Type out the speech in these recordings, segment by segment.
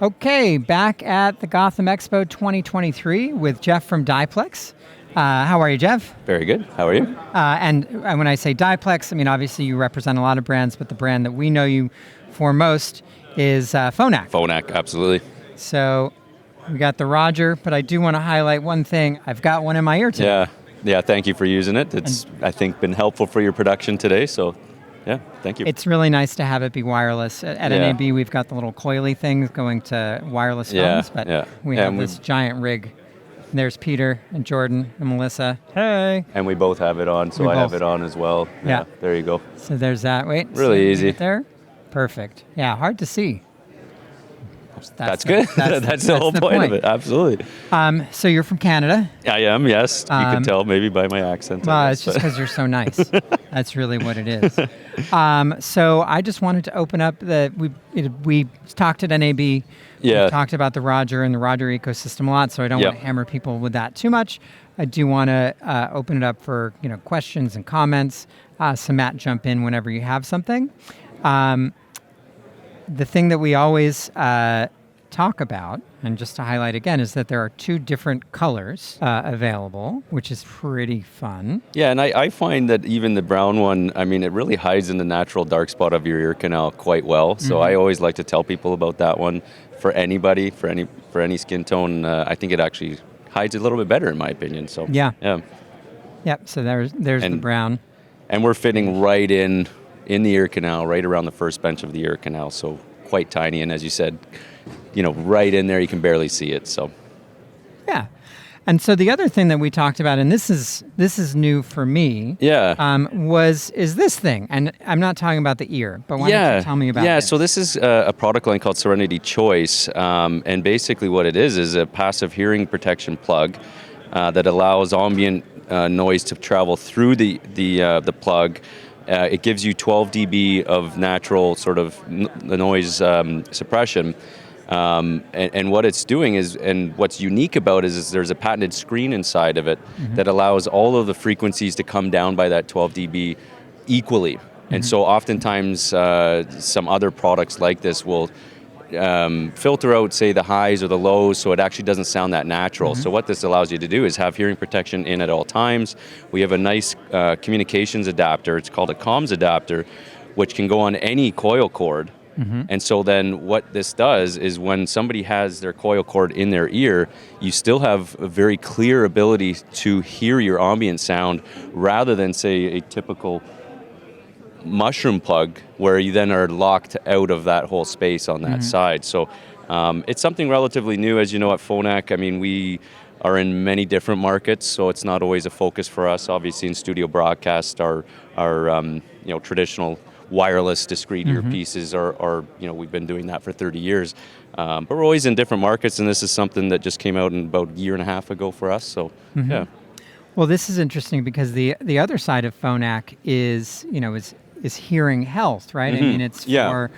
Okay, back at the Gotham Expo 2023 with Jeff from Diplex. How are you, Jeff? Very good. How are you? And when I say Diplex, I mean, obviously you represent a lot of brands, but the brand that we know you for most is Phonak. Phonak, absolutely. So we got the Roger, but I do want to highlight one thing. I've got one in my ear today. Yeah, thank you for using it. It's, I think, been helpful for your production today, so yeah, thank you. It's really nice to have it be wireless. At NAB, we've got the little coily things going to wireless phones, but we have this giant rig. There's Peter and Jordan and Melissa. Hey. And we both have it on, so I have it on as well. Yeah, there you go. So there's that. Wait. Really easy. There. Perfect. Yeah, hard to see. That's good. That's the whole point of it. Absolutely. So you're from Canada? I am, yes. You can tell maybe by my accent. Well, it's just because you're so nice. That's really what it is. So I just wanted to open up we talked at NAB. Yeah. We talked about the Roger and the Roger ecosystem a lot, so I don't want to hammer people with that too much. I do want to open it up for questions and comments. So Matt, jump in whenever you have something. The thing that we always talk about, and just to highlight again, is that there are two different colors available, which is pretty fun. Yeah, and I find that even the brown one, I mean, it really hides in the natural dark spot of your ear canal quite well. So I always like to tell people about that one. For anybody, for any skin tone, I think it actually hides a little bit better, in my opinion. So yeah. So there's the brown, and we're fitting right in the ear canal, right around the first bench of the ear canal. So quite tiny, and as you said, right in there, you can barely see it. So yeah. And so the other thing that we talked about, and this is new for me, is this thing. And I'm not talking about the ear, but why don't you tell me about it? Yeah, so this is a product line called Serenity Choice, and basically what it is a passive hearing protection plug that allows ambient noise to travel through the plug. It gives you 12 dB of natural sort of noise suppression. And what it's doing is, and what's unique about it is there's a patented screen inside of it that allows all of the frequencies to come down by that 12 dB equally. And so oftentimes some other products like this will filter out, say, the highs or the lows, so it actually doesn't sound that natural. So what this allows you to do is have hearing protection in at all times. We have a nice communications adapter. It's called a comms adapter, which can go on any coil cord. And so then what this does is when somebody has their coil cord in their ear, you still have a very clear ability to hear your ambient sound rather than, say, a typical mushroom plug where you then are locked out of that whole space on that side. So it's something relatively new. As you know, at Phonak, I mean, we are in many different markets, so it's not always a focus for us. Obviously, in studio broadcast, our traditional wireless discrete earpieces are we've been doing that for 30 years. But we're always in different markets, and this is something that just came out in about a year and a half ago for us. So yeah. Well, this is interesting because the other side of Phonak is hearing health, right? I mean, it's for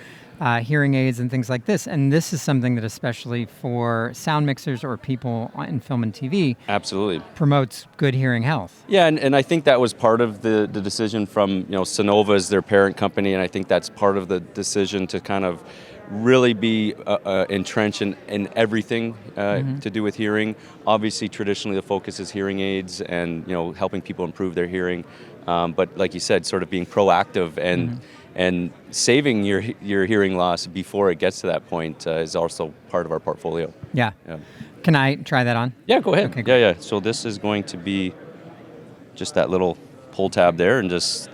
hearing aids and things like this. And this is something that especially for sound mixers or people in film and TV absolutely promotes good hearing health. Yeah, and I think that was part of the decision from Sonova as their parent company, and I think that's part of the decision to kind of really be entrenched in everything to do with hearing. Obviously, traditionally the focus is hearing aids and helping people improve their hearing. But like you said, sort of being proactive and saving your hearing loss before it gets to that point is also part of our portfolio. Yeah. Can I try that on? Yeah, go ahead. Okay, yeah. So this is going to be just that little pull tab there, and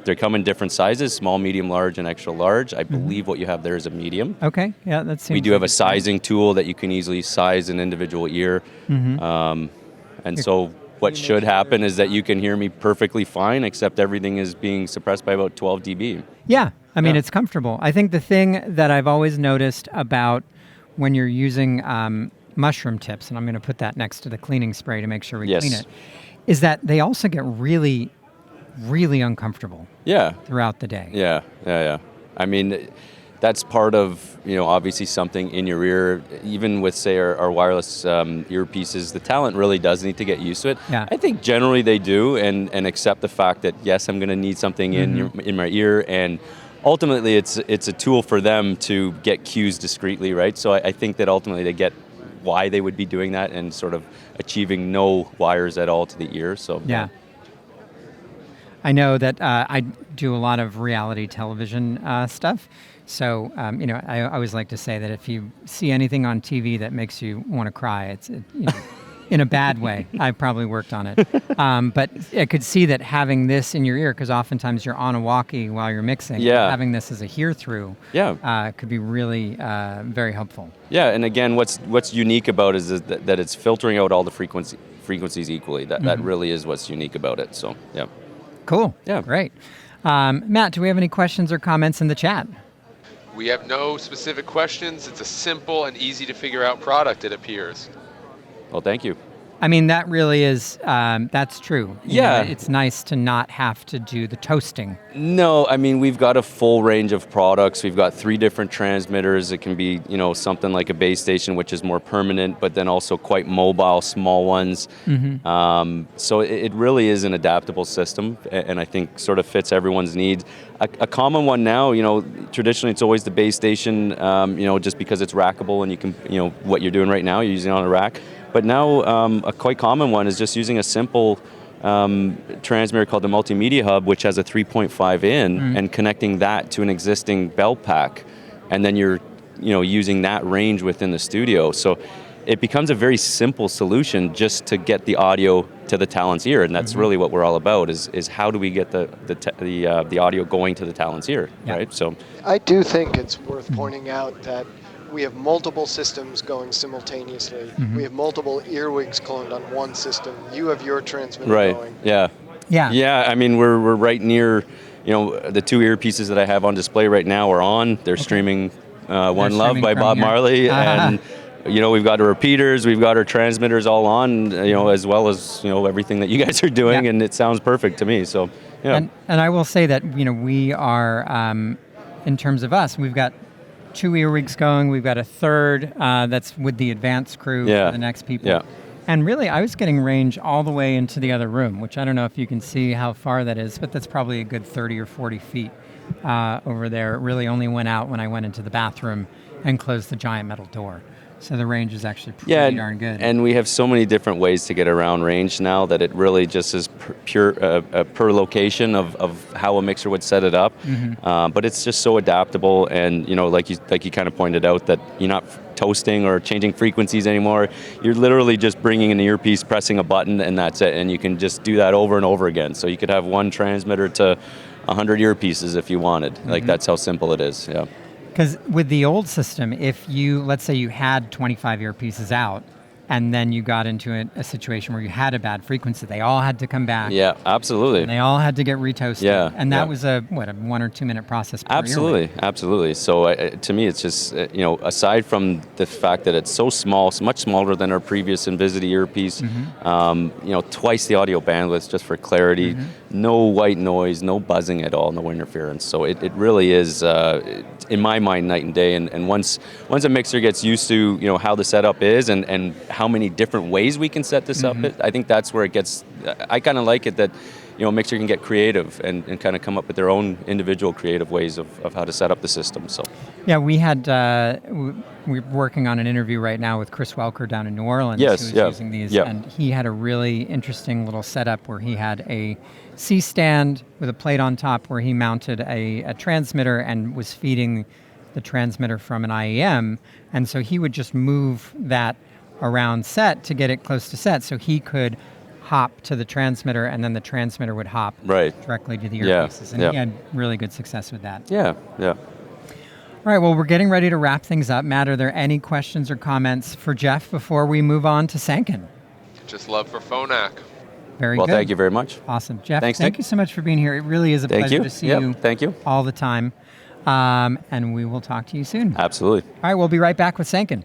they come in different sizes: small, medium, large, and extra large. I believe what you have there is a medium. Okay. Yeah, that seems. We do have a sizing tool that you can easily size an individual ear, and so. What should happen is that you can hear me perfectly fine, except everything is being suppressed by about 12 dB. Yeah, I mean, it's comfortable. I think the thing that I've always noticed about when you're using mushroom tips, and I'm going to put that next to the cleaning spray to make sure we clean it, is that they also get really, really uncomfortable throughout the day. Yeah. I mean, that's part of, obviously something in your ear. Even with, say, our wireless earpieces, the talent really does need to get used to it. Yeah. I think generally they do and accept the fact that, yes, I'm going to need something in my ear, and ultimately it's a tool for them to get cues discreetly, right? So I think that ultimately they get why they would be doing that and sort of achieving no wires at all to the ear. So Yeah. I know that I do a lot of reality television stuff. So, I always like to say that if you see anything on TV that makes you want to cry, in a bad way. I probably worked on it. But I could see that having this in your ear, because oftentimes you're on a walkie while you're mixing, Yeah. having this as a hear-through could be really very helpful. Yeah, and again, what's unique about it is that it's filtering out all the frequencies equally. That really is what's unique about it. So, yeah. Cool. Yeah. Great. Matt, do we have any questions or comments in the chat? We have no specific questions. It's a simple and easy to figure out product, it appears. Well, thank you. I mean, that really is, that's true. Yeah. It's nice to not have to do the toasting. No, I mean, we've got a full range of products. We've got 3 different transmitters. It can be, something like a base station, which is more permanent, but then also quite mobile, small ones. So it really is an adaptable system, and I think sort of fits everyone's needs. A common one now, traditionally it's always the base station, just because it's rackable and you can, what you're doing right now, you're using it on a rack. But now a quite common one is just using a simple transmitter called the Multimedia Hub, which has a 3.5 in, and connecting that to an existing bell pack, and then you're using that range within the studio. So it becomes a very simple solution just to get the audio to the talent's ear, and that's really what we're all about. Is how do we get the audio going to the talent's ear, right? So I do think it's worth pointing out that we have multiple systems going simultaneously. We have multiple earwigs cloned on one system. You have your transmitter going. Yeah. I mean, we're right near, the 2 earpieces that I have on display right now are on. They're streaming "One Love" by Bob Marley, and we've got our repeaters, we've got our transmitters all on, as well as everything that you guys are doing, and it sounds perfect to me. So And I will say that we are, in terms of us, we've got 2 earwigs going. We've got a third that's with the advanced crew for the next people. Yeah. And really, I was getting range all the way into the other room, which I don't know if you can see how far that is, but that's probably a good 30 or 40 feet over there. It really only went out when I went into the bathroom and closed the giant metal door. So the range is actually pretty darn good. And we have so many different ways to get around range now that it really just is per location of how a mixer would set it up. But it's just so adaptable, and like you kind of pointed out, that you're not toasting or changing frequencies anymore. You're literally just bringing an earpiece, pressing a button, and that's it. And you can just do that over and over again. So you could have one transmitter to 100 earpieces if you wanted. Like, that's how simple it is. Yeah. Because with the old system, if let's say you had 25 earpieces out, and then you got into a situation where you had a bad frequency, they all had to come back. Yeah, absolutely. And they all had to get retoasted. Yeah, and that was a 1 or 2 minute process per Absolutely, earwig. absolutely. So to me, it's just, aside from the fact that it's so small, so much smaller than our previous Invisity earpiece, twice the audio bandwidth just for clarity, no white noise, no buzzing at all, no interference. So it really is, in my mind, night and day. And once a mixer gets used to, how the setup is and how many different ways we can set this up, I think that's where it gets, I kind of like it that, a mixer can get creative and kind of come up with their own individual creative ways of how to set up the system. So yeah, we had, we're working on an interview right now with Chris Welker down in New Orleans, Yes, who's using these, and he had a really interesting little setup where he had a C-stand with a plate on top where he mounted a transmitter and was feeding the transmitter from an IEM, and so he would just move that around set to get it close to set, so he could hop to the transmitter, and then the transmitter would hop directly to the earpieces. And he had really good success with that. Yeah. All right, well, we're getting ready to wrap things up. Matt, are there any questions or comments for Jeff before we move on to Sanken? Just love for Phonak. Very good. Well, thank you very much. Awesome. Jeff, Thanks, thank Nick. you so much for being here. It really is a pleasure to see you Thank you. all the time. And we will talk to you soon. Absolutely. All right, we'll be right back with Sanken.